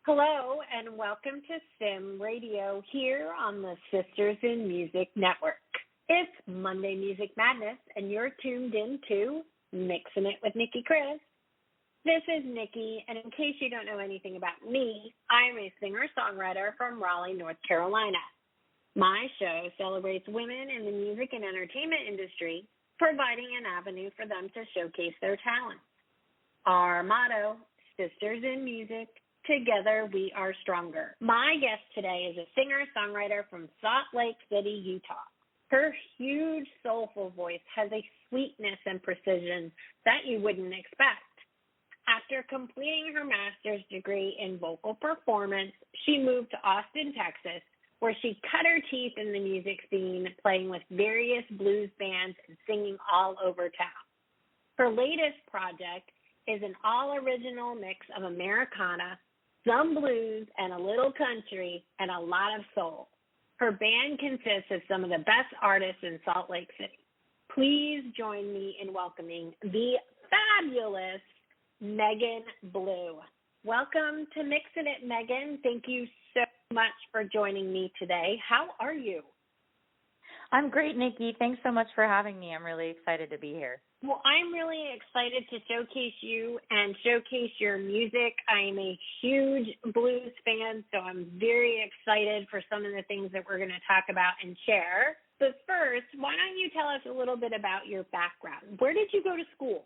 Hello, and welcome to Sim Radio here on the Sisters in Music Network. It's Monday Music Madness, and you're tuned in to Mixing It with Nicki Kris. This is Nicki, and in case you don't know anything about me, I'm a singer-songwriter from Raleigh, North Carolina. My show celebrates women in the music and entertainment industry, providing an avenue for them to showcase their talents. Our motto, Sisters in Music, Together we are stronger. My guest today is a singer-songwriter from Salt Lake City, Utah. Her huge, soulful voice has a sweetness and precision that you wouldn't expect. After completing her master's degree in vocal performance, she moved to Austin, Texas, where she cut her teeth in the music scene, playing with various blues bands and singing all over town. Her latest project is an all-original mix of Americana, some blues, and a little country, and a lot of soul. Her band consists of some of the best artists in Salt Lake City. Please join me in welcoming the fabulous Megan Blue. Welcome to Mixin' It, Megan. Thank you so much for joining me today. How are you? I'm great, Nicki. Thanks so much for having me. I'm really excited to be here. Well, I'm really excited to showcase you and showcase your music. I am a huge blues fan, so I'm very excited for some of the things that we're going to talk about and share. But first, why don't you tell us a little bit about your background? Where did you go to school?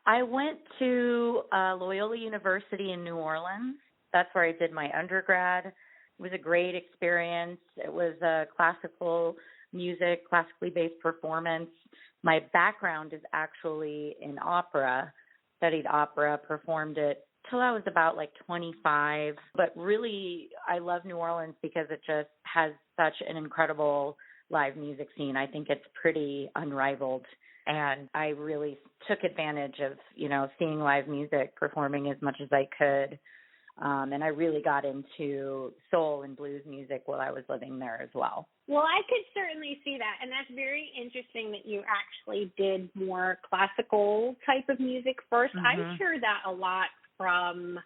I went to Loyola University in New Orleans. That's where I did my undergrad. It was a great experience. It was classical music, classically based performance. My background is actually in opera, studied opera, performed it till I was about 25. But really, I love New Orleans because it just has such an incredible live music scene. I think it's pretty unrivaled. And I really took advantage of, seeing live music, performing as much as I could. And I really got into soul and blues music while I was living there as well. Well, I could certainly see that. And that's very interesting that you actually did more classical type of music first. Mm-hmm. I hear that a lot from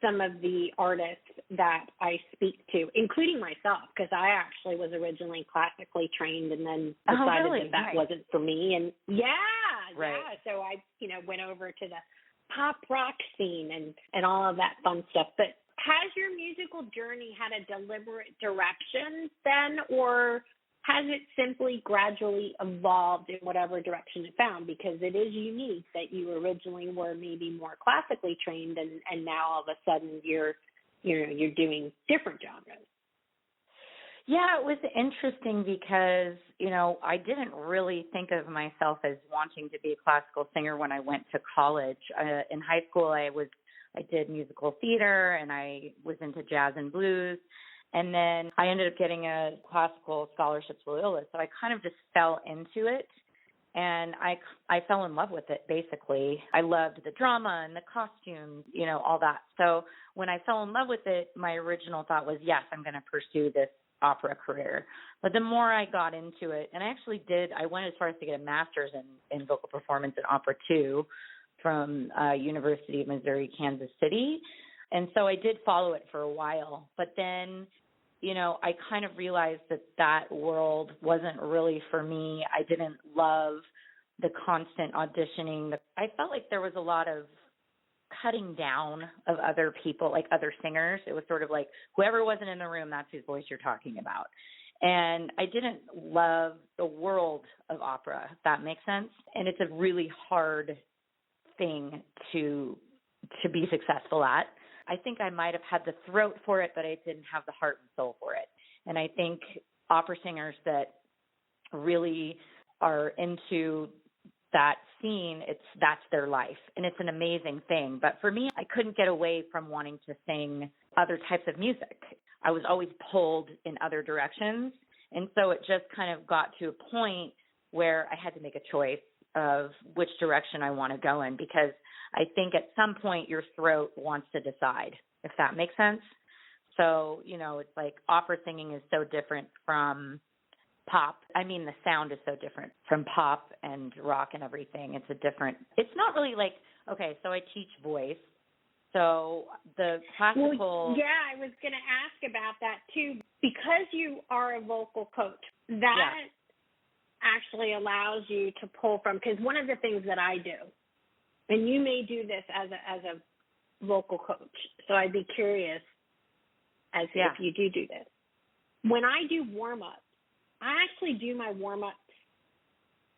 some of the artists that I speak to, including myself, because I actually was originally classically trained and then decided that Right. wasn't for me. And Right. so I, went over to the pop rock scene and all of that fun stuff. But has your musical journey had a deliberate direction then, or has it simply gradually evolved in whatever direction it found? Because it is unique that you originally were maybe more classically trained and now all of a sudden you're doing different genres. Yeah, it was interesting because, I didn't really think of myself as wanting to be a classical singer when I went to college. In high school, I did musical theater and I was into jazz and blues. And then I ended up getting a classical scholarship to Loyola. So I kind of just fell into it. And I fell in love with it, basically. I loved the drama and the costumes, all that. So when I fell in love with it, my original thought was, yes, I'm going to pursue this opera career. But the more I got into it, and I went as far as to get a master's in vocal performance and opera too from University of Missouri, Kansas City. And so I did follow it for a while. But then, I kind of realized that world wasn't really for me. I didn't love the constant auditioning. I felt like there was a lot of cutting down of other people, like other singers. It was sort of like whoever wasn't in the room, that's whose voice you're talking about. And I didn't love the world of opera, if that makes sense. And it's a really hard thing to be successful at. I think I might have had the throat for it, but I didn't have the heart and soul for it. And I think opera singers that really are into that scene, that's their life. And it's an amazing thing. But for me, I couldn't get away from wanting to sing other types of music. I was always pulled in other directions. And so it just kind of got to a point where I had to make a choice of which direction I want to go in, because I think at some point your throat wants to decide, if that makes sense. So, it's like opera singing is so different from pop. I mean, the sound is so different from pop and rock and everything. It's not really like, okay, so I teach voice. So the classical... Well, yeah, I was going to ask about that too. Because you are a vocal coach, that actually allows you to pull from, because one of the things that I do, and you may do this as a vocal coach, so I'd be curious as if you do this. When I do warm-ups, I actually do my warm-ups,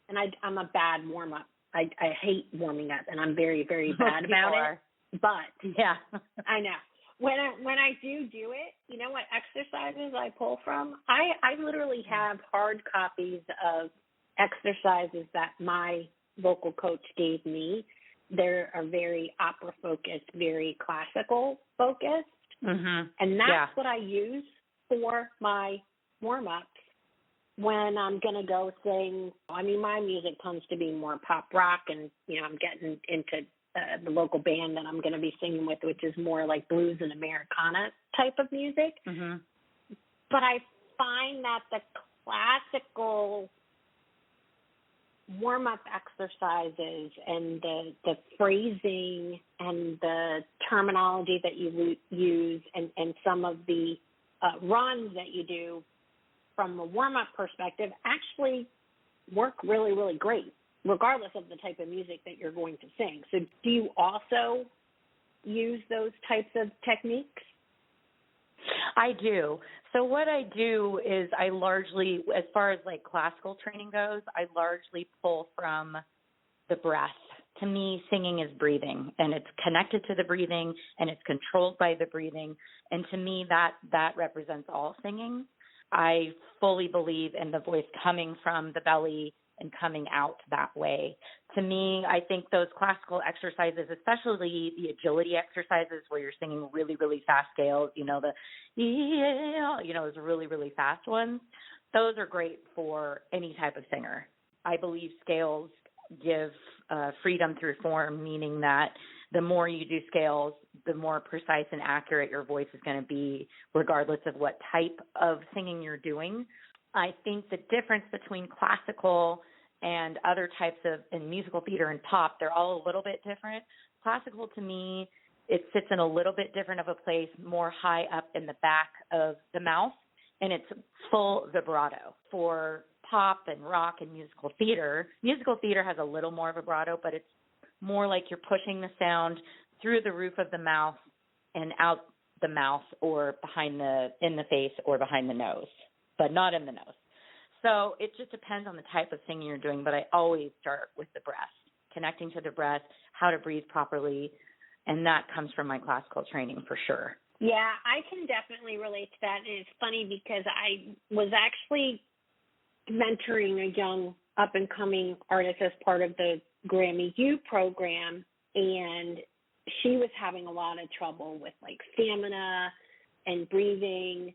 and I'm a bad warm-up. I hate warming up, and I'm very, very bad about it. But I know. When I do it, you know what exercises I pull from? I literally have hard copies of exercises that my vocal coach gave me. They are very opera focused, very classical focused, and that's what I use for my warm-ups when I'm going to go sing. I mean, my music tends to be more pop rock, and, you know, I'm getting into the local band that I'm going to be singing with, which is more like blues and Americana type of music. But I find that the classical warm-up exercises and the phrasing and the terminology that you use and some of the runs that you do from a warm-up perspective actually work really, really great, regardless of the type of music that you're going to sing. So do you also use those types of techniques? I do. So what I do is I largely, as far as like classical training goes, I largely pull from the breath. To me, singing is breathing, and it's connected to the breathing, and it's controlled by the breathing. And to me, that represents all singing. I fully believe in the voice coming from the belly and coming out that way. To me, I think those classical exercises, especially the agility exercises where you're singing really, really fast scales, those really, really fast ones, those are great for any type of singer. I believe scales give freedom through form, meaning that the more you do scales, the more precise and accurate your voice is going to be, regardless of what type of singing you're doing. I think the difference between classical and other types of in musical theater and pop, they're all a little bit different. Classical, to me, it sits in a little bit different of a place, more high up in the back of the mouth, and it's full vibrato. For pop and rock and musical theater has a little more vibrato, but it's more like you're pushing the sound through the roof of the mouth and out the mouth or in the face or behind the nose, but not in the nose. So it just depends on the type of singing you're doing, but I always start with the breath, connecting to the breath, how to breathe properly, and that comes from my classical training for sure. Yeah, I can definitely relate to that. And it's funny because I was actually mentoring a young up-and-coming artist as part of the Grammy U program, and she was having a lot of trouble with, like, stamina and breathing,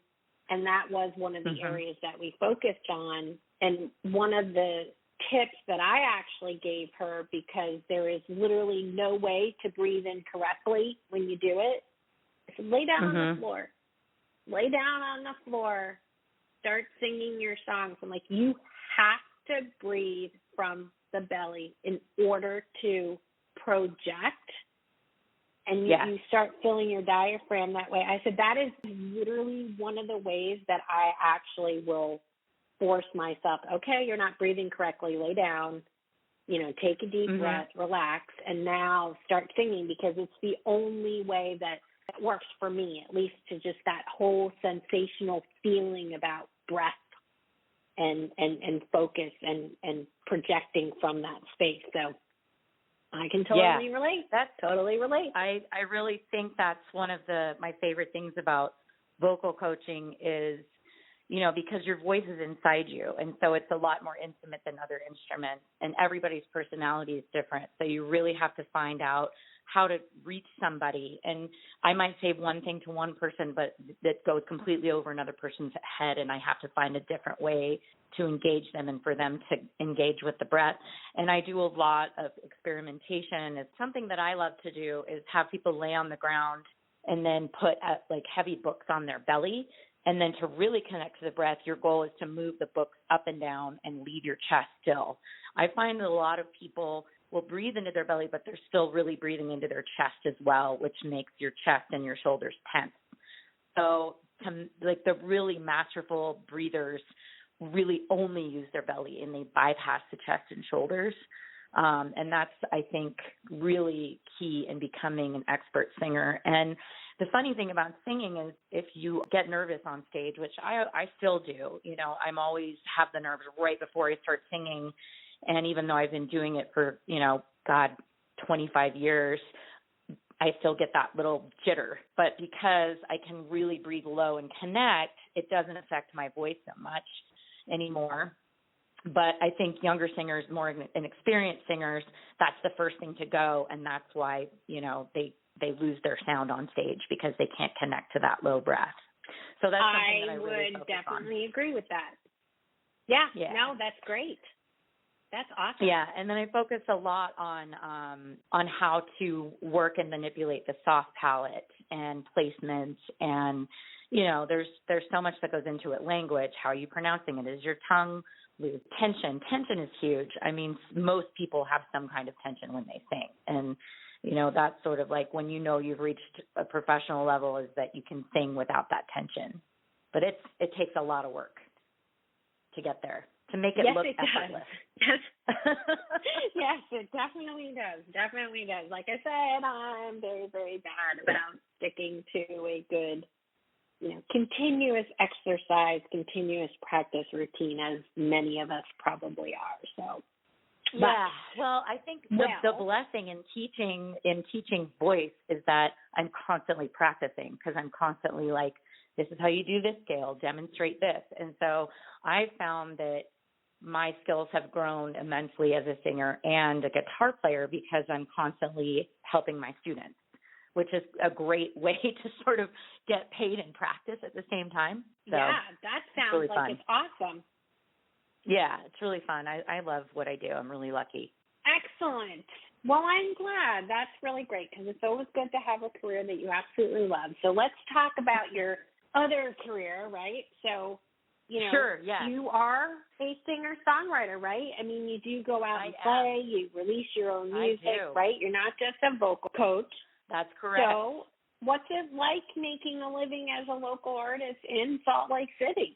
and that was one of the areas that we focused on. And one of the tips that I actually gave her, because there is literally no way to breathe in correctly when you do it, I said, lay down on the floor. Lay down on the floor. Start singing your songs. I'm like, you have to breathe from the belly in order to project, and you start filling your diaphragm that way. I said, that is literally one of the ways that I actually will force myself, okay, you're not breathing correctly, lay down, take a deep breath, relax, and now start singing, because it's the only way that works for me, at least, to just that whole sensational feeling about breath and focus and projecting from that space. So I can totally relate. Totally relate. I really think that's one of my favorite things about vocal coaching is, because your voice is inside you. And so it's a lot more intimate than other instruments, and everybody's personality is different. So you really have to find out how to reach somebody. And I might say one thing to one person, but that goes completely over another person's head, and I have to find a different way to engage them and for them to engage with the breath. And I do a lot of experimentation. It's something that I love to do, is have people lay on the ground and then put heavy books on their belly. And then to really connect to the breath, your goal is to move the books up and down and leave your chest still. I find that a lot of people will breathe into their belly, but they're still really breathing into their chest as well, which makes your chest and your shoulders tense. So like the really masterful breathers really only use their belly and they bypass the chest and shoulders. And that's, I think, really key in becoming an expert singer. And the funny thing about singing is if you get nervous on stage, which I still do, I'm always have the nerves right before I start singing. And even though I've been doing it for, 25 years, I still get that little jitter. But because I can really breathe low and connect, it doesn't affect my voice so much anymore. But I think younger singers, more inexperienced singers, that's the first thing to go. And that's why, they lose their sound on stage because they can't connect to that low breath. So that's something that I really focus on. I would definitely agree with that. Yeah. No, that's great. That's awesome. Yeah, and then I focus a lot on how to work and manipulate the soft palate and placement, and there's so much that goes into it. Language, how are you pronouncing it? Is your tongue loose? Tension. Tension is huge. I mean, most people have some kind of tension when they sing, and that's sort of like when you've reached a professional level is that you can sing without that tension. But it takes a lot of work to get there, to make it look effortless. Yes. Yes, it definitely does. Definitely does. Like I said, I'm very, very bad about sticking to a good, continuous exercise, continuous practice routine, as many of us probably are. So, yeah. Well, I think the blessing in teaching voice is that I'm constantly practicing because I'm constantly like, this is how you do this scale, demonstrate this. And so I found that my skills have grown immensely as a singer and a guitar player because I'm constantly helping my students, which is a great way to sort of get paid and practice at the same time. So yeah, that sounds really like fun. It's awesome. Yeah, it's really fun. I love what I do. I'm really lucky. Excellent. Well, I'm glad. That's really great because it's always good to have a career that you absolutely love. So let's talk about your other career, right? So, sure, yeah. You are a singer-songwriter, right? I mean, you do go out and play. You release your own music, right? You're not just a vocal coach. That's correct. So what's it like making a living as a local artist in Salt Lake City?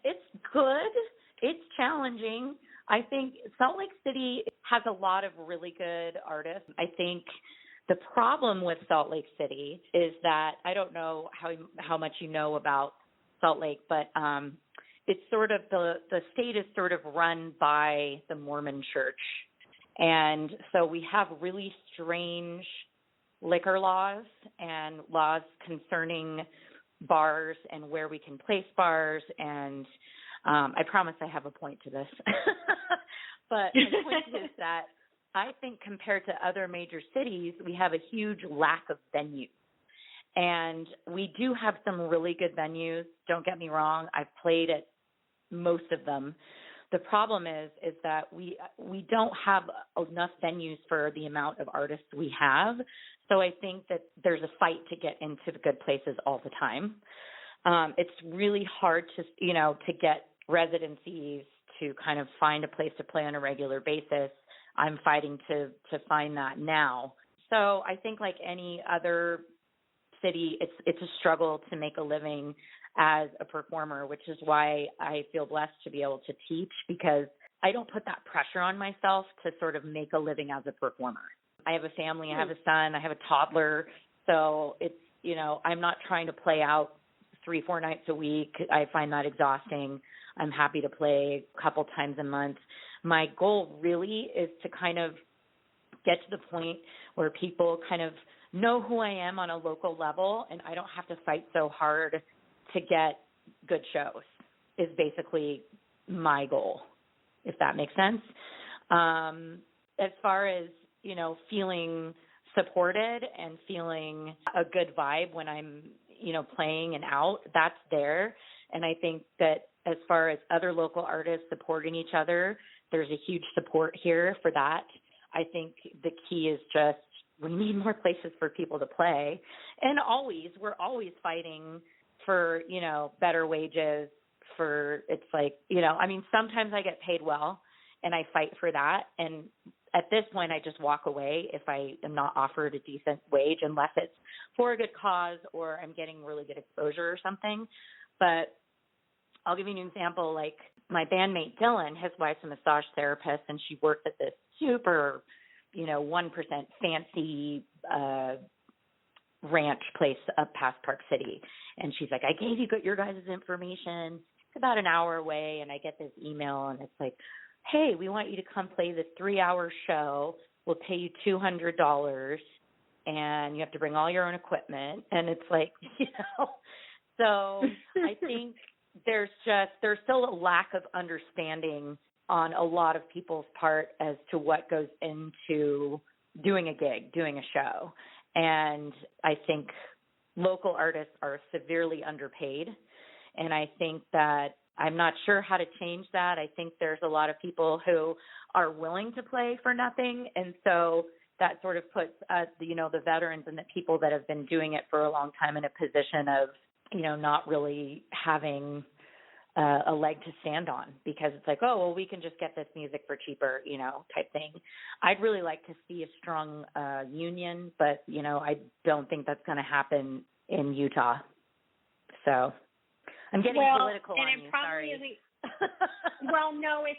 It's good. It's challenging. I think Salt Lake City has a lot of really good artists. I think the problem with Salt Lake City is that I don't know how much you know about Salt Lake, but it's sort of the state is sort of run by the Mormon Church. And so we have really strange liquor laws and laws concerning bars and where we can place bars. And I promise I have a point to this. But my point is that I think compared to other major cities, we have a huge lack of venues. And we do have some really good venues. Don't get me wrong. I've played at most of them. The problem is that we don't have enough venues for the amount of artists we have. So I think that there's a fight to get into the good places all the time. It's really hard to get residencies, to kind of find a place to play on a regular basis. I'm fighting to find that now. So I think like any other city, it's a struggle to make a living as a performer, which is why I feel blessed to be able to teach, because I don't put that pressure on myself to sort of make a living as a performer. I have a family, I have a son, I have a toddler. So it's, I'm not trying to play out 3-4 nights a week. I find that exhausting. I'm happy to play a couple times a month. My goal really is to kind of get to the point where people kind of know who I am on a local level, and I don't have to fight so hard to get good shows, is basically my goal, if that makes sense. As far as, feeling supported and feeling a good vibe when I'm, playing and out, that's there. And I think that as far as other local artists supporting each other, there's a huge support here for that. I think the key is just we need more places for people to play. And we're always fighting for, better wages, it's like, sometimes I get paid well and I fight for that. And at this point, I just walk away if I am not offered a decent wage, unless it's for a good cause or I'm getting really good exposure or something. But I'll give you an example. Like my bandmate Dylan, his wife's a massage therapist, and she works at this super, 1% fancy ranch place up past Park City. And she's like, I gave you your guys' information. It's about an hour away. And I get this email, and it's like, hey, we want you to come play this 3-hour show. We'll pay you $200, and you have to bring all your own equipment. And it's like, so I think there's still a lack of understanding on a lot of people's part as to what goes into doing a gig, doing a show. And I think local artists are severely underpaid. And I think that I'm not sure how to change that. I think there's a lot of people who are willing to play for nothing. And so that sort of puts, the veterans and the people that have been doing it for a long time in a position of, not really having a leg to stand on, because it's like, oh, well, we can just get this music for cheaper, type thing. I'd really like to see a strong union, but, I don't think that's going to happen in Utah. So I'm getting political on you. Sorry. Well, no, it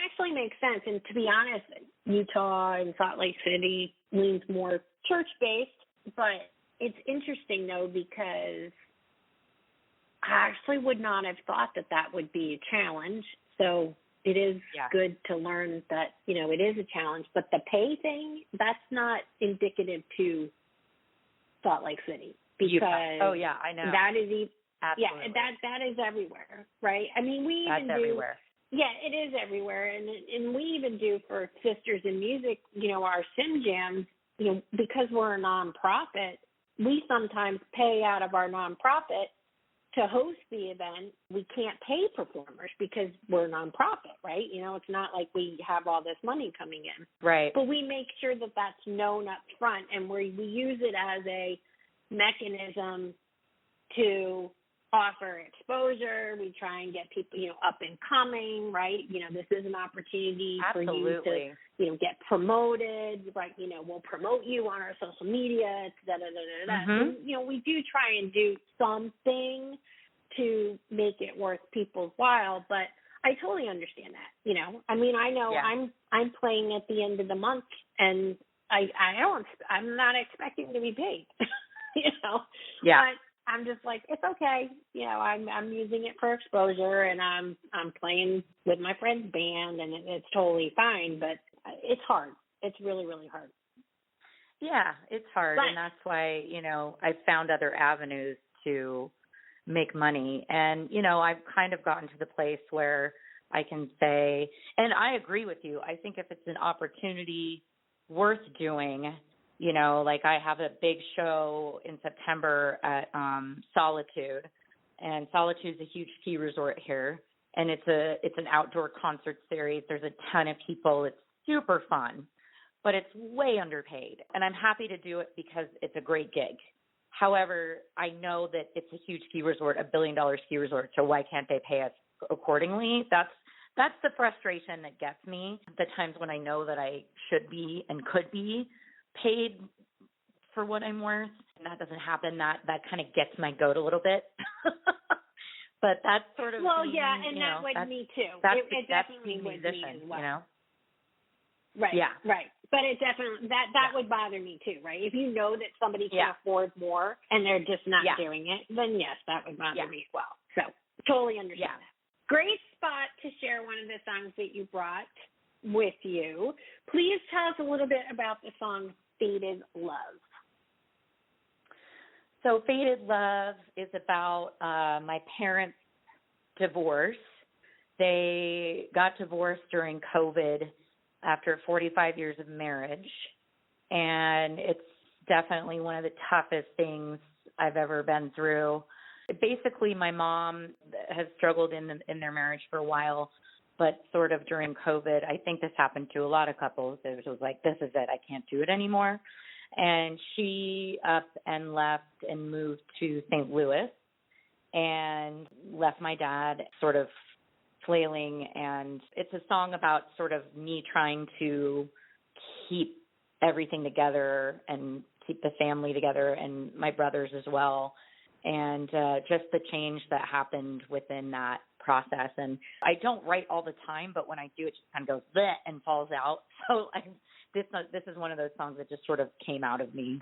actually makes sense. And to be honest, Utah and Salt Lake City leans more church-based, but it's interesting, though, because I actually would not have thought that would be a challenge. So it is good to learn that, it is a challenge. But the pay thing, that's not indicative to Salt Lake City. Because oh, yeah, I know. That is absolutely. that is everywhere, right? I mean, That's everywhere. Yeah, it is everywhere. And we even do for Sisters in Music, our sim jams, because we're a nonprofit, we sometimes pay out of our nonprofit to host the event. We can't pay performers because we're a nonprofit, right? It's not like we have all this money coming in. Right. But we make sure that that's known up front, and we use it as a mechanism to offer exposure. We try and get people, up and coming, right? This is an opportunity Absolutely. for you to, get promoted, right? We'll promote you on our social media, Mm-hmm. So, we do try and do something to make it worth people's while, but I totally understand that. I know I'm playing at the end of the month, and I'm not expecting to be paid, Yeah. But I'm just like, it's okay. I'm using it for exposure, and I'm playing with my friend's band, and it's totally fine, but it's hard. It's really, really hard. Yeah, it's hard. And that's why, I've found other avenues to make money. And, I've kind of gotten to the place where I can say, and I agree with you, I think if it's an opportunity worth doing, like I have a big show in September at Solitude, and Solitude's a huge ski resort here, and it's an outdoor concert series. There's a ton of people. It's super fun, but it's way underpaid, and I'm happy to do it because it's a great gig. However, I know that it's a huge ski resort, $1 billion ski resort, so why can't they pay us accordingly? That's the frustration that gets me, the times when I know that I should be and could be paid for what I'm worth, and that doesn't happen. That kind of gets my goat a little bit. But that's sort of that would me too. It definitely would me as well. Right. Yeah. Right. But it definitely that would bother me too, right? If you know that somebody can afford more and they're just not doing it, then yes, that would bother me as well. So totally understand that. Great spot to share one of the songs that you brought with you. Please tell us a little bit about the song Faded Love. So Faded Love is about my parents' divorce. They got divorced during COVID after 45 years of marriage, and it's definitely one of the toughest things I've ever been through. Basically, my mom has struggled in their marriage for a while, but sort of during COVID, I think this happened to a lot of couples. It was like, this is it. I can't do it anymore. And she up and left and moved to St. Louis and left my dad sort of flailing, and it's a song about sort of me trying to keep everything together and keep the family together and my brothers as well. And just the change that happened within that process. And I don't write all the time, but when I do, it just kind of goes bleh and falls out. So this is one of those songs that just sort of came out of me.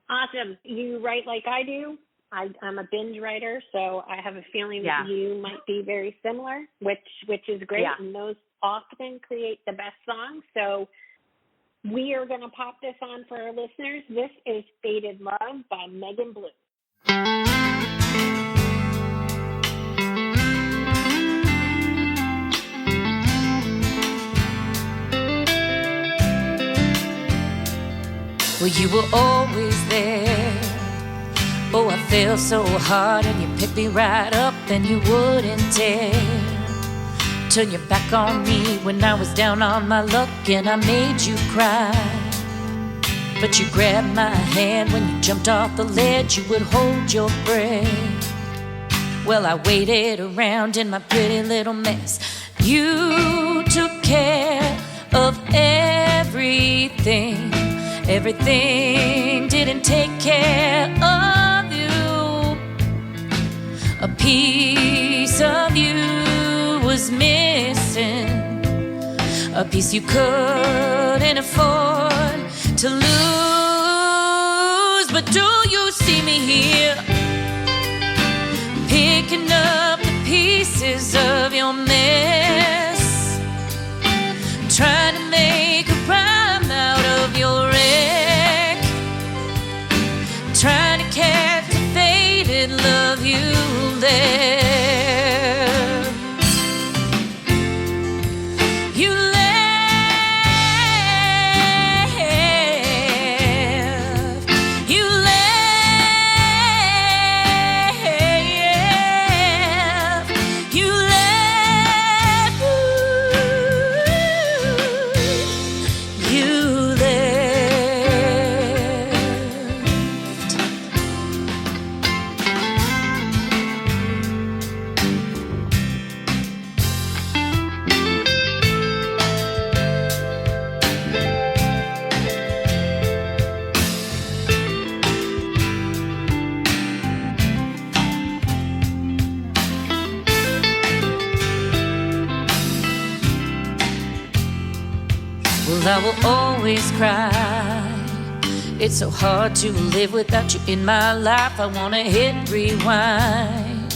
Awesome. You write like I do. I'm a binge writer, so I have a feeling that you might be very similar, which is great. Yeah. And those often create the best songs. So we are going to pop this on for our listeners. This is Faded Love by Megan Blue. Well, you were always there. Oh, I fell so hard and you picked me right up and you wouldn't dare turn your back on me when I was down on my luck and I made you cry. But you grabbed my hand when you jumped off the ledge, you would hold your breath. Well, I waited around in my pretty little mess. You took care of everything. Everything didn't take care of you. A piece of you was missing, a piece you couldn't afford to lose. But do you see me here, picking up the pieces of your mess, trying to make a rhyme out of your wreck, trying to catch the faded love you left. I will always cry. It's so hard to live without you in my life. I wanna hit rewind,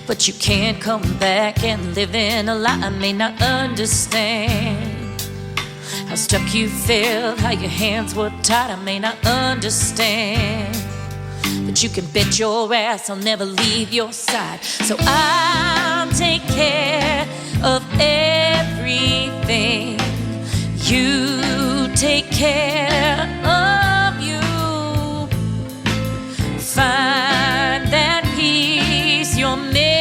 but you can't come back and live in a lie. I may not understand how stuck you felt, how your hands were tied. I may not understand, but you can bet your ass I'll never leave your side. So I'll take care of everything. You take care of you. Find that piece you're missing,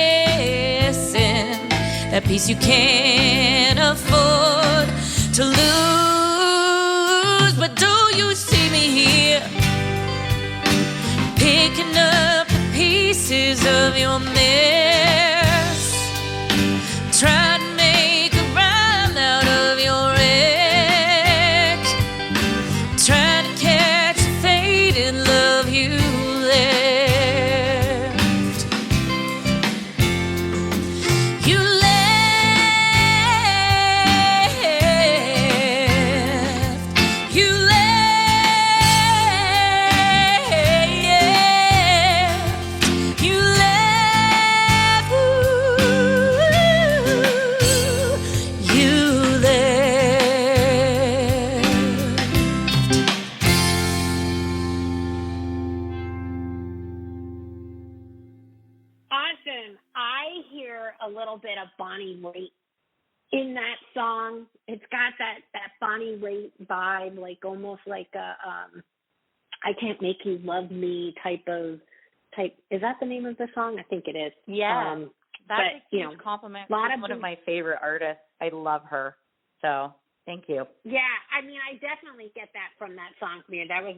that piece you can't afford to lose. But do you see me here, picking up the pieces of your mess, trying to make a rhyme out of your love you left. You left. You left. You left. Ooh. You A little bit of Bonnie Raitt in that song. It's got that Bonnie Raitt vibe, like almost like a I Can't Make You Love Me type. Is that the name of the song? I think it is. Yeah, that's a huge compliment. She's one of my favorite artists. I love her. So thank you. Yeah, I mean, I definitely get that from that song for me. That was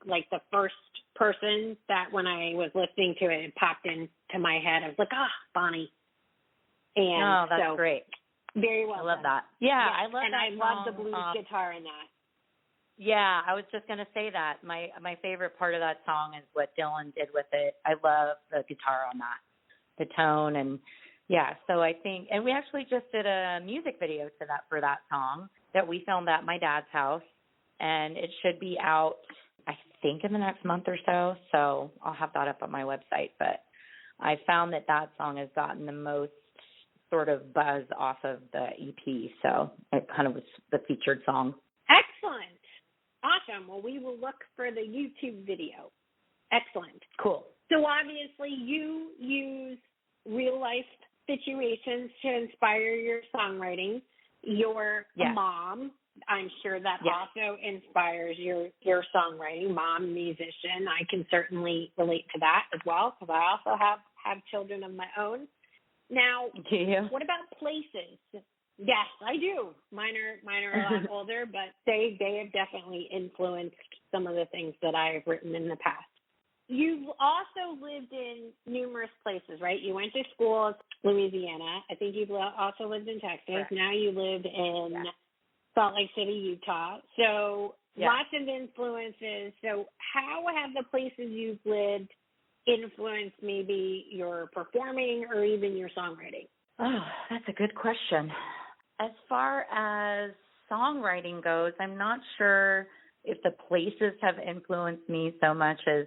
like the first person that when I was listening to it, it popped into my head. I was like, Bonnie. And oh, that's great. Very well I love done. that. Yeah, I love and that I song. love the blues guitar in that. Yeah, I was just going to say that. My favorite part of that song is what Dylan did with it. I love the guitar on that, the tone, and yeah. So I think, and we actually just did a music video to that for that song that we filmed at my dad's house, and it should be out, I think, in the next month or so. So I'll have that up on my website. But I found that song has gotten the most sort of buzz off of the EP, so it kind of was the featured song. Excellent. Awesome. Well, we will look for the YouTube video. Excellent. Cool. So obviously you use real life situations to inspire your songwriting. You're a mom. I'm sure that also inspires your songwriting. Mom, musician. I can certainly relate to that as well because I also have children of my own. Now, do you? What about places? Yes, I do. Mine are a lot older, but they have definitely influenced some of the things that I have written in the past. You've also lived in numerous places, right? You went to school in Louisiana. I think you've also lived in Texas. Correct. Now you live in Salt Lake City, Utah. So lots of influences. So how have the places you've lived influenced maybe your performing or even your songwriting? Oh, that's a good question. As far as songwriting goes, I'm not sure if the places have influenced me so much as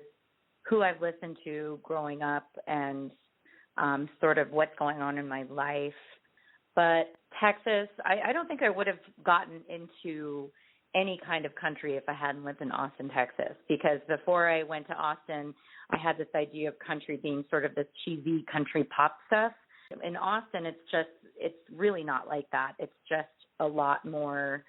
who I've listened to growing up and sort of what's going on in my life. But Texas, I don't think I would have gotten into any kind of country if I hadn't lived in Austin, Texas, because before I went to Austin, I had this idea of country being sort of this cheesy country pop stuff. In Austin, it's really not like that. It's just a lot more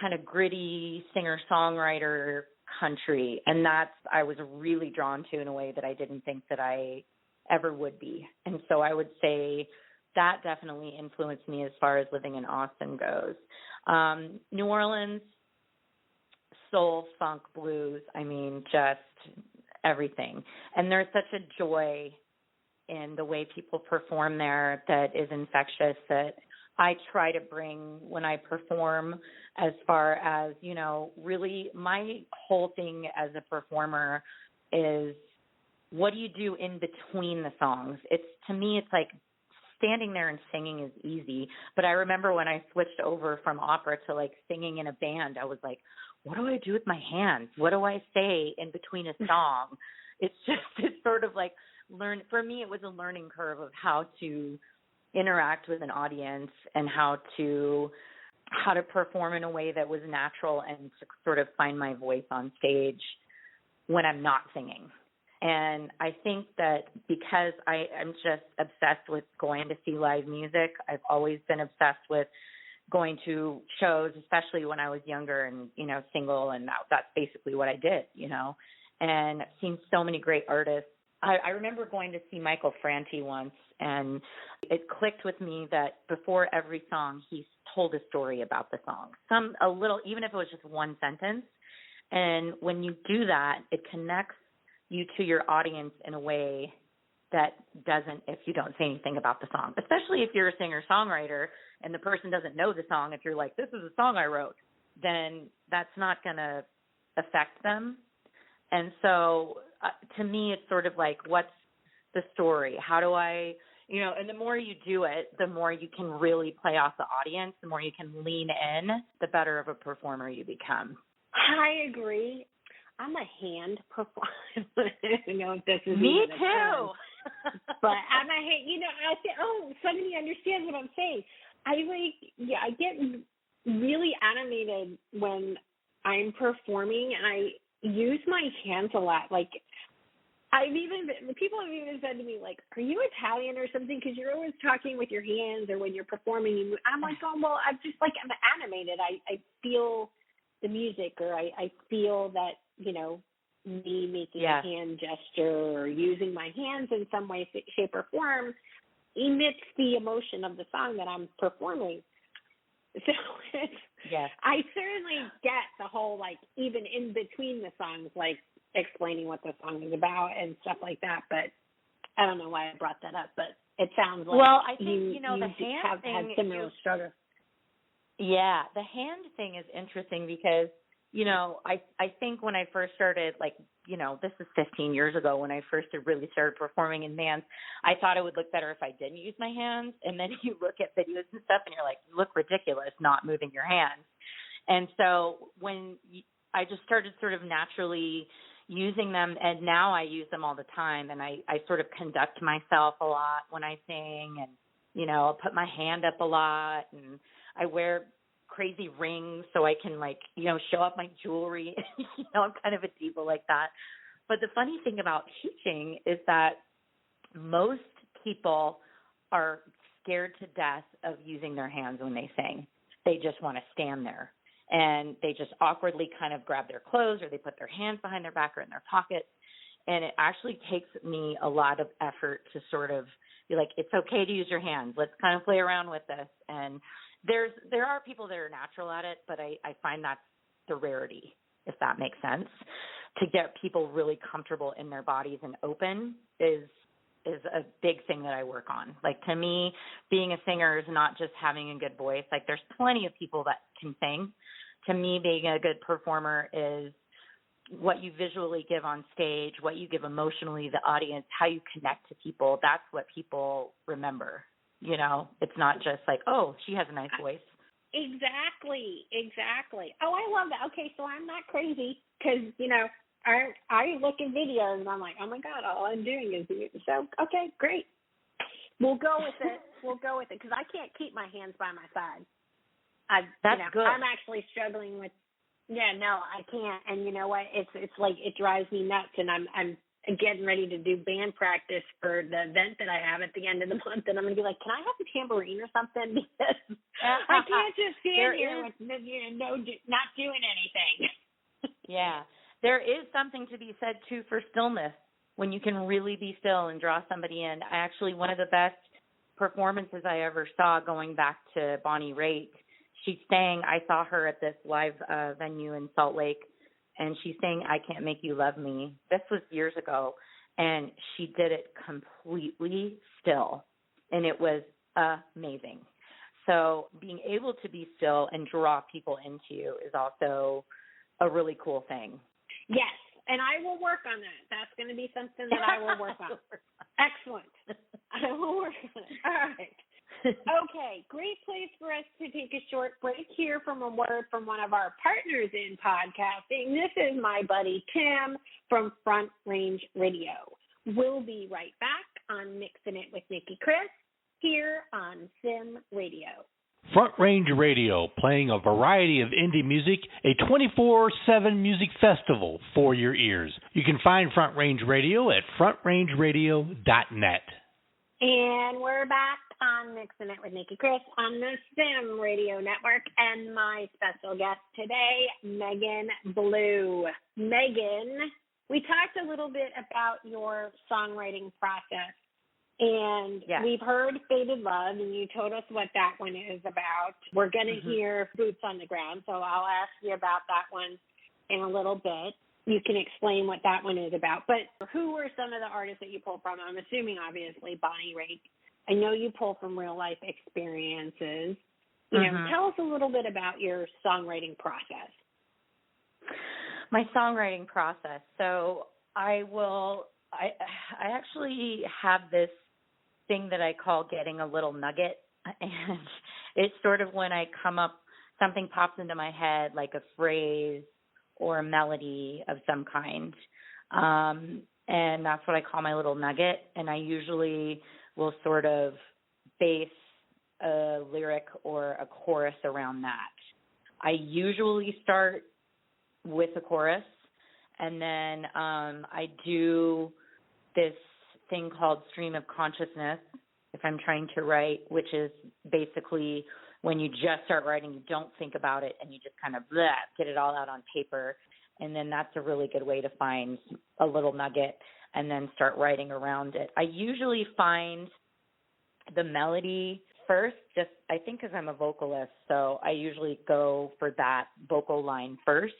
kind of gritty singer-songwriter country, and I was really drawn to in a way that I didn't think that I ever would be. And so I would say that definitely influenced me as far as living in Austin goes. New Orleans, soul, funk, blues, I mean, just everything. And there's such a joy in the way people perform there that is infectious that I try to bring when I perform, as far as, you know, really my whole thing as a performer is, what do you do in between the songs? To me, it's like standing there and singing is easy. But I remember when I switched over from opera to like singing in a band, I was like, what do I do with my hands? What do I say in between a song? It's sort of like for me, it was a learning curve of how to interact with an audience and how to perform in a way that was natural and to sort of find my voice on stage when I'm not singing. And I think that because I'm just obsessed with going to see live music, I've always been obsessed with going to shows, especially when I was younger and, you know, single, and that's basically what I did, you know. And I've seen so many great artists. I remember going to see Michael Franti once, and it clicked with me that before every song, he told a story about the song. A little, even if it was just one sentence. And when you do that, it connects you to your audience in a way that doesn't if you don't say anything about the song, especially if you're a singer-songwriter and the person doesn't know the song. If you're like, this is a song I wrote, then that's not going to affect them. And so to me, it's sort of like, what's the story? How do I, you know, and the more you do it, the more you can really play off the audience, the more you can lean in, the better of a performer you become. I agree. I'm a hand performer. I don't know if this is me too. But I'm a hand, you know, I say, somebody understands what I'm saying. I get really animated when I'm performing, and I use my hands a lot. Like, people have even said to me, like, are you Italian or something? Because you're always talking with your hands, or when you're performing, I'm like, well, I'm animated. I feel the music, or I feel that, you know, me making a hand gesture or using my hands in some way, shape, or form emits the emotion of the song that I'm performing. So I certainly get the whole, like, even in between the songs, like, explaining what the song is about and stuff like that. But I don't know why I brought that up, but It sounds like. Well, I think, the hand have thing had similar struggles. Yeah, the hand thing is interesting because, I think when I first started, this is 15 years ago when I first really started performing in bands, I thought it would look better if I didn't use my hands. And then you look at videos and stuff and you're like, you look ridiculous not moving your hands. And so I just started sort of naturally using them, and now I use them all the time, and I sort of conduct myself a lot when I sing, and, I'll put my hand up a lot, and I wear crazy rings so I can, show off my jewelry. I'm kind of a diva like that. But the funny thing about teaching is that most people are scared to death of using their hands when they sing. They just want to stand there. And they just awkwardly kind of grab their clothes, or they put their hands behind their back or in their pockets. And it actually takes me a lot of effort to sort of be like, it's okay to use your hands. Let's kind of play around with this. And there are people that are natural at it, but I find that's the rarity, if that makes sense. To get people really comfortable in their bodies and open is a big thing that I work on. To me, being a singer is not just having a good voice. There's plenty of people that can sing. To me, being a good performer is what you visually give on stage, what you give emotionally, the audience, how you connect to people. That's what people remember. It's not just oh, she has a nice voice. Exactly. Oh, I love that. Okay, so I'm not crazy because, I look at videos and I'm like, oh my God, all I'm doing is so. Okay, great. We'll go with it because I can't keep my hands by my side. That's good. I'm actually struggling with. Yeah, no, I can't. And you know what? It's like it drives me nuts. And I'm getting ready to do band practice for the event that I have at the end of the month. And I'm gonna be like, can I have a tambourine or something? Because I can't just stand here with not doing anything. Yeah. There is something to be said, too, for stillness, when you can really be still and draw somebody in. One of the best performances I ever saw, going back to Bonnie Raitt, she sang, I saw her at this live venue in Salt Lake, and she sang I Can't Make You Love Me. This was years ago, and she did it completely still, and it was amazing. So being able to be still and draw people into you is also a really cool thing. Yes, and I will work on that. That's going to be something that I will work on. Excellent. I will work on it. All right. Okay, great place for us to take a short break here from a word from one of our partners in podcasting. This is my buddy Tim from Front Range Radio. We'll be right back on Mixing It with Nicki Kris here on Sim Radio. Front Range Radio, playing a variety of indie music, a 24/7 music festival for your ears. You can find Front Range Radio at frontrangeradio.net. And we're back on Mixing It with Nicki Kris on the Sim Radio Network, and my special guest today, Megan Blue. Megan, we talked a little bit about your songwriting process. And yes, we've heard Faded Love, and you told us what that one is about. We're going to hear Boots on the Ground, so I'll ask you about that one in a little bit. You can explain what that one is about. But who were some of the artists that you pulled from? I'm assuming, obviously, Bonnie Raitt. I know you pull from real-life experiences. Tell us a little bit about your songwriting process. My songwriting process. So I actually have this thing that I call getting a little nugget, and it's sort of when I come up, something pops into my head, like a phrase or a melody of some kind, and that's what I call my little nugget, and I usually will sort of base a lyric or a chorus around that. I usually start with a chorus, and then I do this thing called stream of consciousness if I'm trying to write, which is basically when you just start writing, you don't think about it, and you just kind of get it all out on paper. And then that's a really good way to find a little nugget and then start writing around it. I usually find the melody first, just I think because I'm a vocalist, so I usually go for that vocal line first.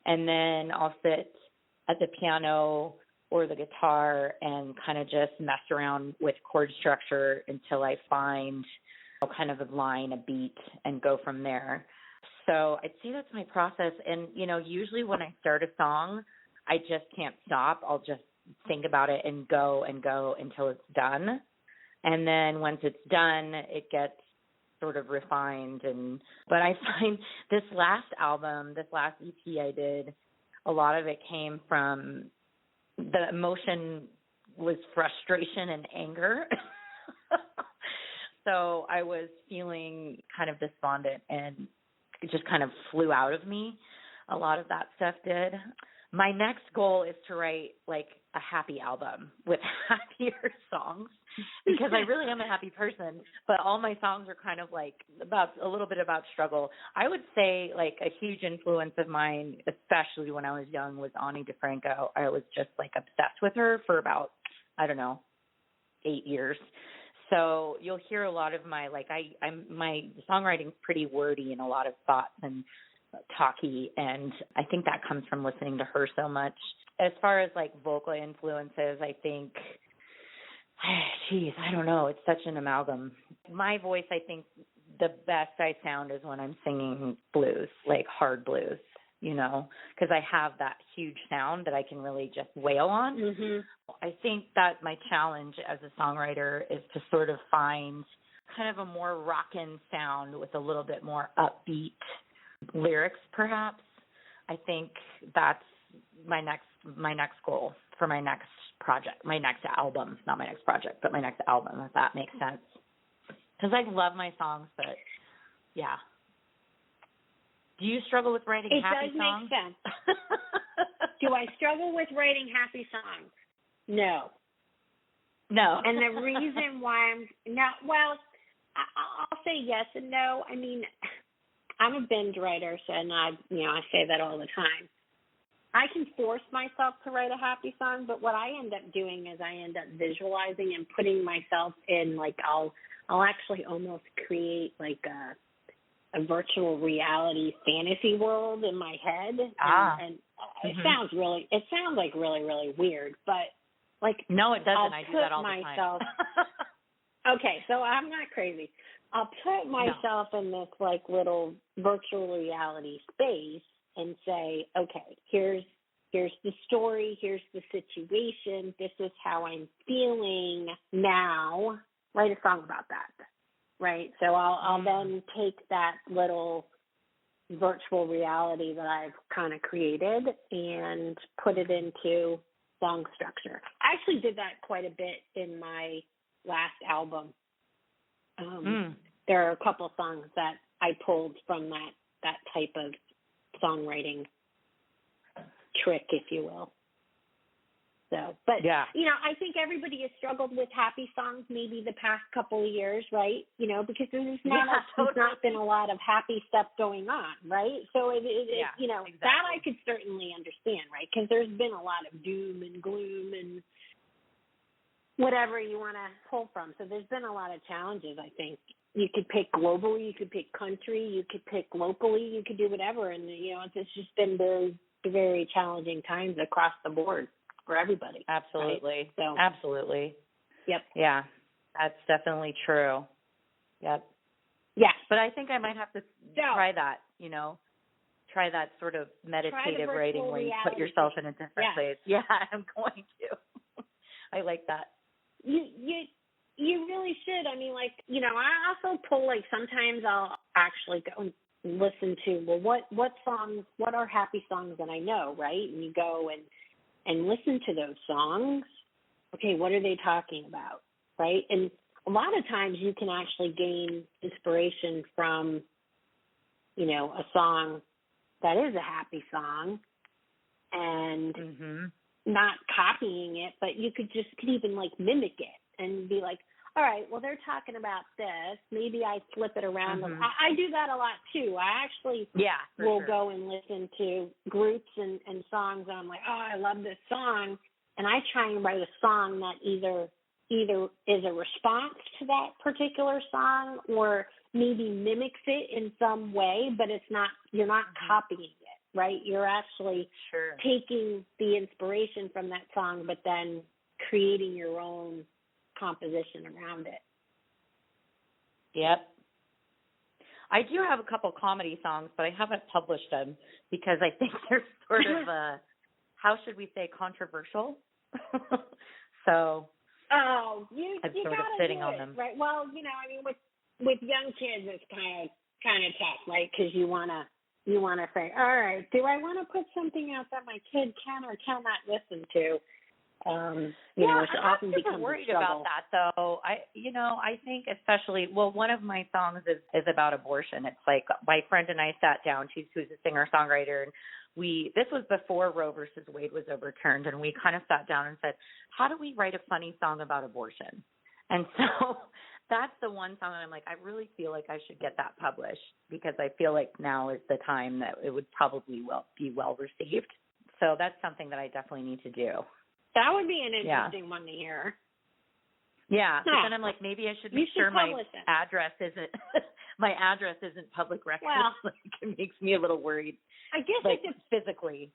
And then I'll sit at the piano or the guitar and kind of just mess around with chord structure until I find kind of a line, a beat, and go from there. So I'd say that's my process. And, usually when I start a song, I just can't stop. I'll just think about it and go until it's done. And then once it's done, it gets sort of refined. But I find this last album, this last EP I did, a lot of it came from the emotion was frustration and anger. So I was feeling kind of despondent, and it just kind of flew out of me. A lot of that stuff did. My next goal is to write like a happy album with happier songs, because I really am a happy person, but all my songs are kind of like about a little bit about struggle. I would say like a huge influence of mine, especially when I was young, was Ani DeFranco. I was just like obsessed with her for about, 8 years. So you'll hear a lot of my, my songwriting's pretty wordy and a lot of thoughts and talky, and I think that comes from listening to her so much. As far as like vocal influences, I think, I don't know, it's such an amalgam. My voice, I think the best I sound is when I'm singing blues, like hard blues, because I have that huge sound that I can really just wail on. Mm-hmm. I think that my challenge as a songwriter is to sort of find kind of a more rockin' sound with a little bit more upbeat lyrics, perhaps. I think that's my next goal for my next project, my next album, not my next project, but my next album, if that makes sense. Because I love my songs, but yeah. Do you struggle with writing happy songs? It does make sense. Do I struggle with writing happy songs? No. And the reason why I'll say yes and no. I mean, I'm a binge writer, so I say that all the time. I can force myself to write a happy song, but what I end up doing is I end up visualizing and putting myself in, like, I'll actually almost create like a virtual reality fantasy world in my head, and it sounds like really, really weird, but like, no, it doesn't. I do that all the time. Okay, so I'm not crazy. I'll put myself in this like little virtual reality space and say, okay, here's the story, here's the situation, this is how I'm feeling now. Write a song about that, right? So I'll then take that little virtual reality that I've kind of created and put it into song structure. I actually did that quite a bit in my last album. There are a couple of songs that I pulled from that type of songwriting trick, if you will. So, but, I think everybody has struggled with happy songs maybe the past couple of years, right? Because there's not been a lot of happy stuff going on, right? So, exactly. That I could certainly understand, right? Because there's been a lot of doom and gloom and whatever you want to pull from. So there's been a lot of challenges, I think. You could pick globally, you could pick country, you could pick locally, you could do whatever. And, it's just been very, very challenging times across the board for everybody. Absolutely. Right? So, absolutely. Yep. Yeah, that's definitely true. Yep. Yeah. But I think I might have to try that, try that sort of meditative writing where you put yourself in a different place. Yeah, I'm going to. I like that. You really should. I mean, I also pull, sometimes I'll actually go and listen to, what songs, what are happy songs that I know, right? And you go and listen to those songs. Okay, what are they talking about, right? And a lot of times you can actually gain inspiration from, a song that is a happy song and not copying it, but you could even mimic it and be like, all right, well, they're talking about this. Maybe I flip it around. I do that a lot, too. I actually will go and listen to groups and songs, and I'm like, oh, I love this song. And I try and write a song that either is a response to that particular song or maybe mimics it in some way, but you're not copying it, right? You're actually taking the inspiration from that song, but then creating your own composition around it. Yep. I do have a couple comedy songs, but I haven't published them because I think they're sort of, how should we say, controversial. So I'm sort of sitting on them. Right? Well, you know, I mean, with young kids, it's kind of tough, right? Because you wanna say, all right, do I want to put something out that my kid can or cannot listen to? Which often becomes a struggle. I'm not worried about that, though. I think especially, one of my songs is about abortion. It's like my friend and I sat down, who's a singer-songwriter, and this was before Roe versus Wade was overturned, and we kind of sat down and said, how do we write a funny song about abortion? And so that's the one song that I'm like, I really feel like I should get that published because I feel like now is the time that it would probably be well received. So that's something that I definitely need to do. That would be an interesting one to hear. Yeah, but then I'm like, maybe I should make sure my address isn't public record. Well, like, it makes me a little worried. I guess physically.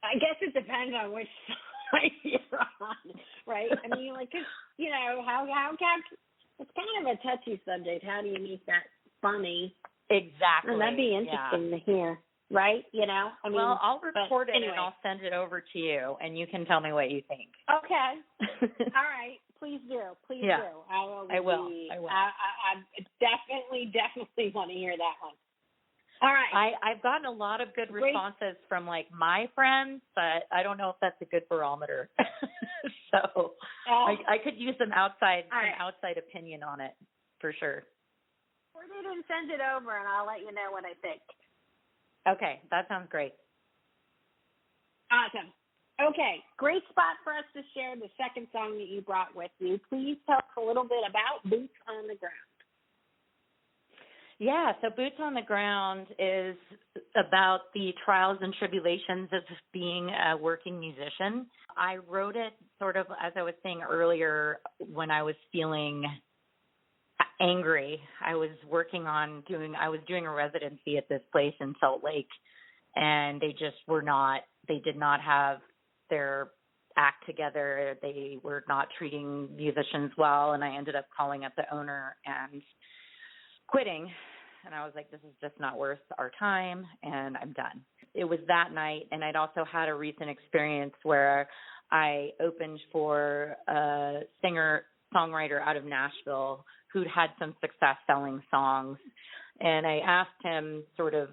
I guess it depends on which side you're on, right? I mean, like, you know, how it's kind of a touchy subject. How do you make that funny? Exactly. And that'd be interesting to hear. Right? You know? I mean, well, I'll record it and I'll send it over to you, and you can tell me what you think. Okay. All right. Please do. Please do. I will. I definitely want to hear that one. All right. I've gotten a lot of good responses from, like, my friends, but I don't know if that's a good barometer. So I could use some outside opinion on it, for sure. Record it and send it over, and I'll let you know what I think. Okay, that sounds great. Awesome. Okay, great spot for us to share the second song that you brought with you. Please tell us a little bit about Boots on the Ground. Yeah, so Boots on the Ground is about the trials and tribulations of being a working musician. I wrote it sort of, as I was saying earlier, when I was feeling angry. I was doing a residency at this place in Salt Lake, and they did not have their act together. They were not treating musicians well, and I ended up calling up the owner and quitting. And I was like, this is just not worth our time, and I'm done. It was that night, and I'd also had a recent experience where I opened for a singer-songwriter out of Nashville who'd had some success selling songs. And I asked him sort of,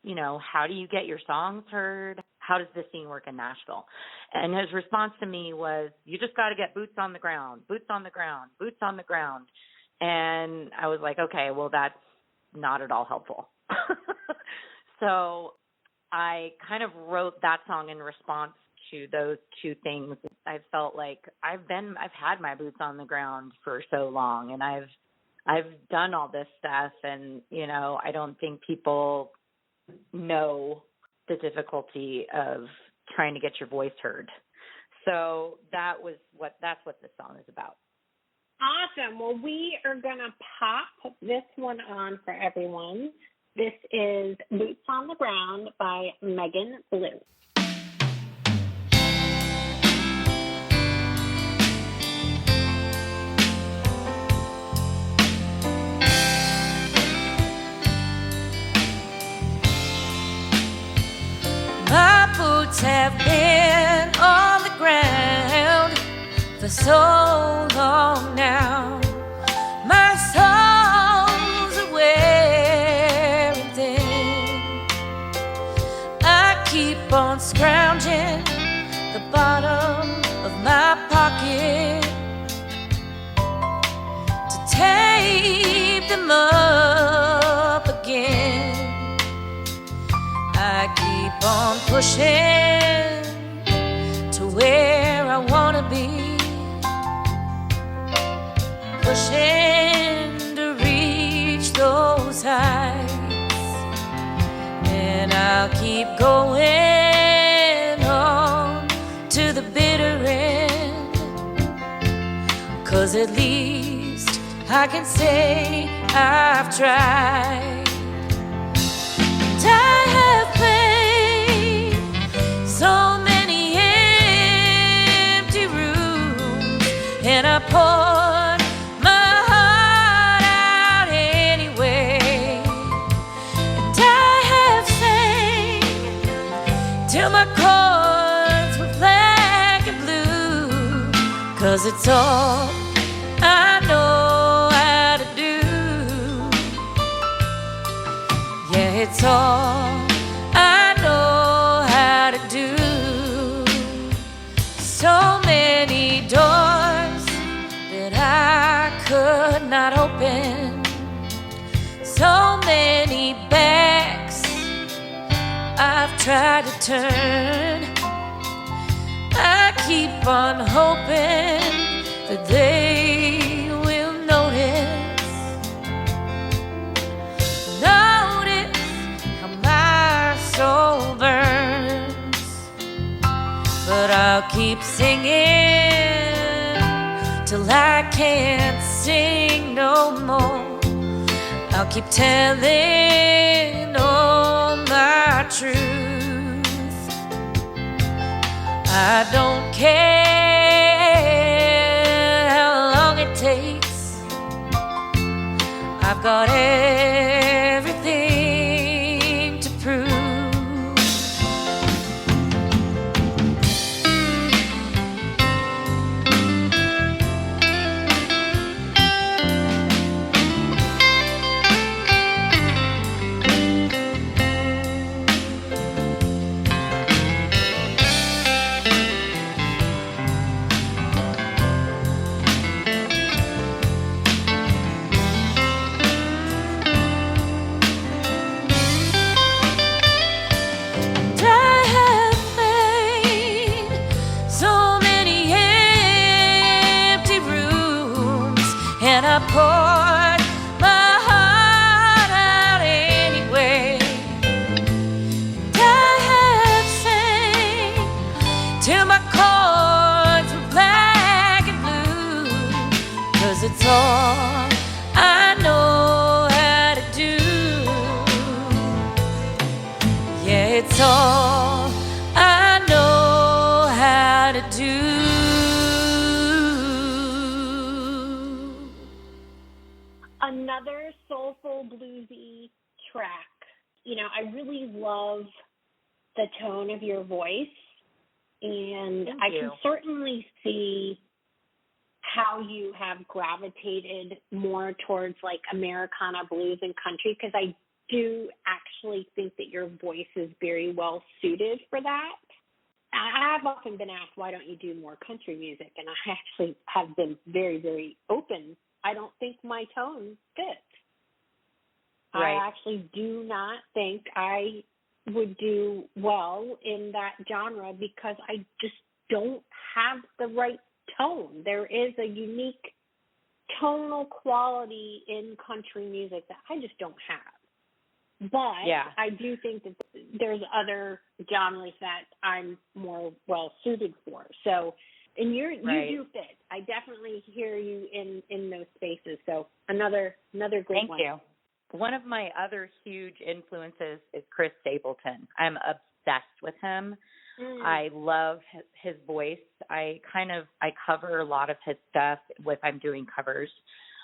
you know, how do you get your songs heard? How does this scene work in Nashville? And his response to me was, you just got to get boots on the ground, boots on the ground, boots on the ground. And I was like, okay, well, that's not at all helpful. So I kind of wrote that song in response to those two things. I felt like I've had my boots on the ground for so long, and I've done all this stuff, and you know, I don't think people know the difficulty of trying to get your voice heard. So that's what this song is about. Awesome. Well, we are gonna pop this one on for everyone. This is Boots on the Ground by Megan Blue. My boots have been on the ground for so long now. My soles are wearing thin. I keep on scrounging the bottom of my pocket to tape them up again. I keep on pushing to where I want to be, pushing to reach those heights, and I'll keep going on to the bitter end, 'cause at least I can say I've tried. And I have pain and I poured my heart out anyway. And I have sang till my chords were black and blue, 'cause it's all I know how to do. Yeah, it's all I know how to do. So many doors that I could not open, so many backs I've tried to turn. I keep on hoping that they will notice how my soul burns. But I'll keep singing till I can't sing no more. I'll keep telling all my truth. I don't care how long it takes. I've got everything to prove. And I poured my heart out anyway. And I have sang till my chords were black and blue, 'cause it's all I know how to do. Yeah, it's all I know how to do. Another soulful bluesy track. You know, I really love the tone of your voice, and Thank I you. can certainly see how you have gravitated more towards like Americana blues and country, because I do actually think that your voice is very well suited for that. I've often been asked, why don't you do more country music? And I actually have been very, very open. I don't think my tone fits. Right. I actually do not think I would do well in that genre because I just don't have the right tone. There is a unique tonal quality in country music that I just don't have. But Yeah. I do think that there's other genres that I'm more well suited for. So, and you do fit. I definitely hear you in those spaces. So another great Thank one. you. One of my other huge influences is Chris Stapleton. I'm obsessed with him. I love his voice. I cover a lot of his stuff if I'm doing covers.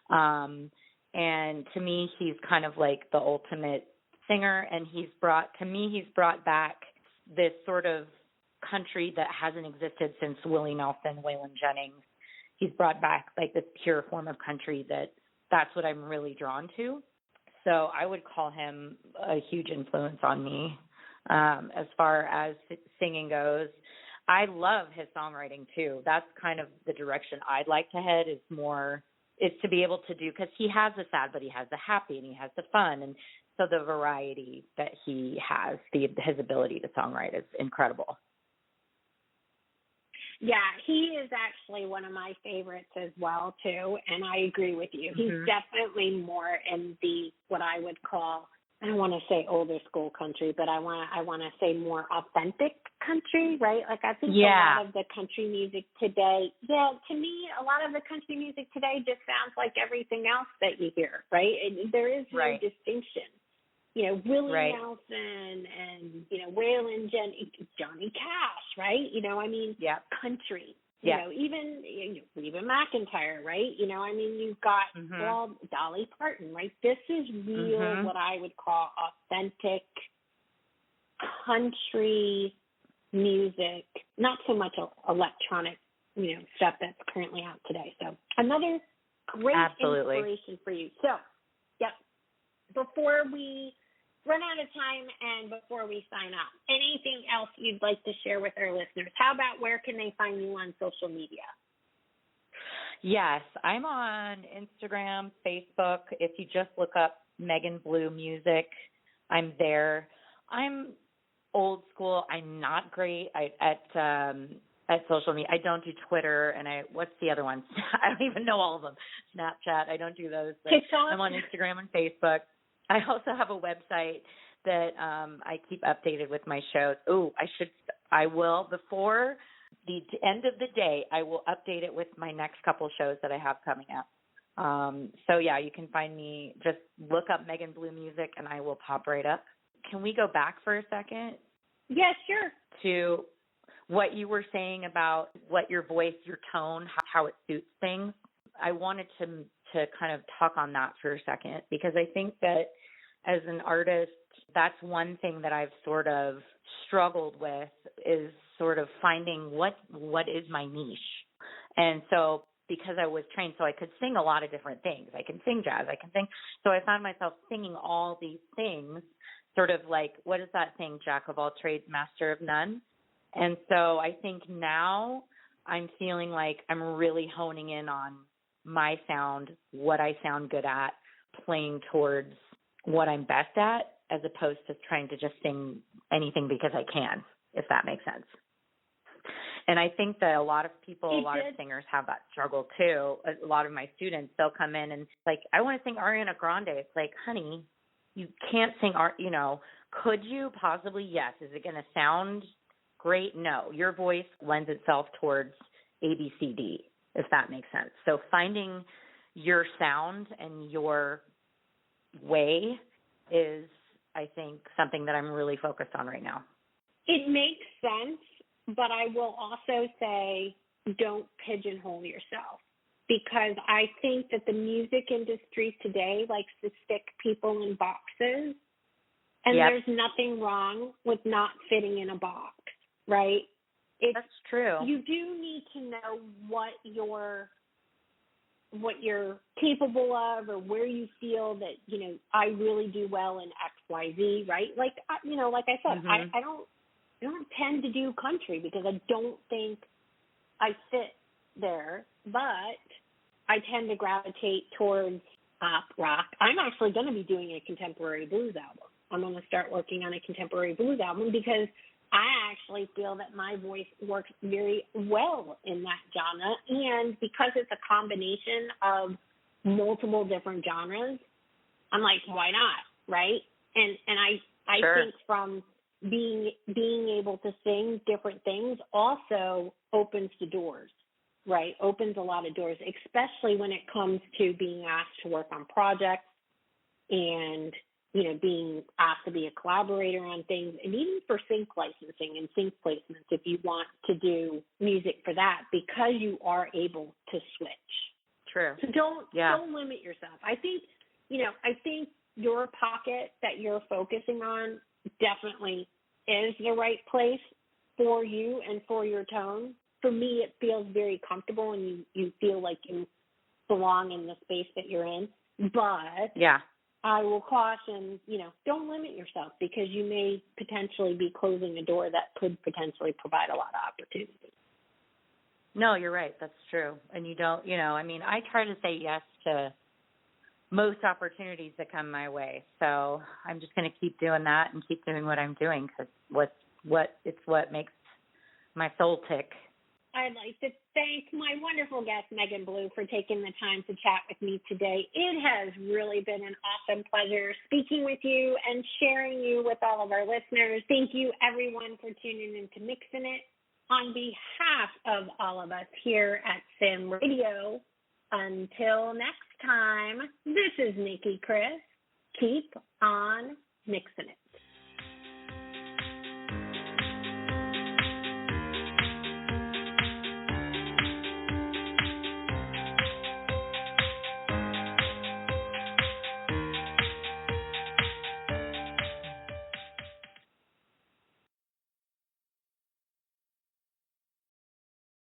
And to me, he's kind of like the ultimate singer, and he's brought back this sort of country that hasn't existed since Willie Nelson, Waylon Jennings. He's brought back like this pure form of country that's what I'm really drawn to. So I would call him a huge influence on me. As far as singing goes, I love his songwriting too. That's kind of the direction I'd like to head, is to be able to do, because he has the sad, but he has the happy, and he has the fun. And so the variety that he has, his ability to songwrite is incredible. Yeah, he is actually one of my favorites as well too, and I agree with you. He's definitely more in the what I would call, I don't want to say older school country, but I want to say more authentic country, right? Like I think a lot of the country music today, to me, a lot of the country music today just sounds like everything else that you hear, right? And there is no distinction. You know, Willie Nelson and, you know, Waylon Jennings, Johnny Cash, right? You know, I mean, country. Even McIntyre, right? I mean, you've got Dolly Parton, right? This is real, what I would call authentic country music, not so much electronic, stuff that's currently out today. So another great inspiration for you. So, before we run out of time and before we sign off, anything else you'd like to share with our listeners? How about where can they find you on social media? Yes, I'm on Instagram, Facebook. If you just look up Megan Blue Music, I'm there. I'm old school. I'm not great at social media. I don't do Twitter, and what's the other one? I don't even know all of them. Snapchat, I don't do those. But I'm on Instagram and Facebook. I also have a website that I keep updated with my shows. I will, before the end of the day, I will update it with my next couple shows that I have coming up. You can find me, just look up Megan Blue Music, and I will pop right up. Can we go back for a second? Yeah, sure. To what you were saying about what your voice, your tone, how it suits things. I wanted to kind of talk on that for a second, because I think that as an artist, that's one thing that I've sort of struggled with, is sort of finding what is my niche. And so because I was trained, so I could sing a lot of different things. I can sing jazz, so I found myself singing all these things, sort of like, what is that thing, jack of all trades, master of none? And so I think now I'm feeling like I'm really honing in on my sound, what I sound good at, playing towards what I'm best at, as opposed to trying to just sing anything because I can, if that makes sense. And I think that a lot of singers have that struggle too. A lot of my students, they'll come in and like, I want to sing Ariana Grande. It's like, honey, you can't sing could you possibly? Yes. Is it going to sound great? No. Your voice lends itself towards ABCD, if that makes sense. So finding your sound and your way is, I think, something that I'm really focused on right now. It makes sense, but I will also say don't pigeonhole yourself, because I think that the music industry today likes to stick people in boxes, and there's nothing wrong with not fitting in a box, right? That's true. You do need to know what you're capable of, or where you feel that, I really do well in XYZ, right? Like, like I said, I don't tend to do country because I don't think I fit there, but I tend to gravitate towards pop rock. I'm actually going to be doing a contemporary blues album. I'm going to start working on a contemporary blues album because I actually feel that my voice works very well in that genre, and because it's a combination of multiple different genres, I'm like, why not, right? And I Sure. think from being able to sing different things also opens the doors, right? Opens a lot of doors, especially when it comes to being asked to work on projects and, being asked to be a collaborator on things, and even for sync licensing and sync placements if you want to do music for that, because you are able to switch. True. So don't limit yourself. I think your pocket that you're focusing on definitely is the right place for you and for your tone. For me, it feels very comfortable, and you feel like you belong in the space that you're in. But I will caution, don't limit yourself, because you may potentially be closing a door that could potentially provide a lot of opportunity. No, you're right. That's true. And you don't, I try to say yes to most opportunities that come my way. So I'm just going to keep doing that and keep doing what I'm doing, because it's what makes my soul tick. I'd like to thank my wonderful guest, Megan Blue, for taking the time to chat with me today. It has really been an awesome pleasure speaking with you and sharing you with all of our listeners. Thank you, everyone, for tuning in to Mixin' It. On behalf of all of us here at Sim Radio, until next time, this is Nicki Kris. Keep on mixing it.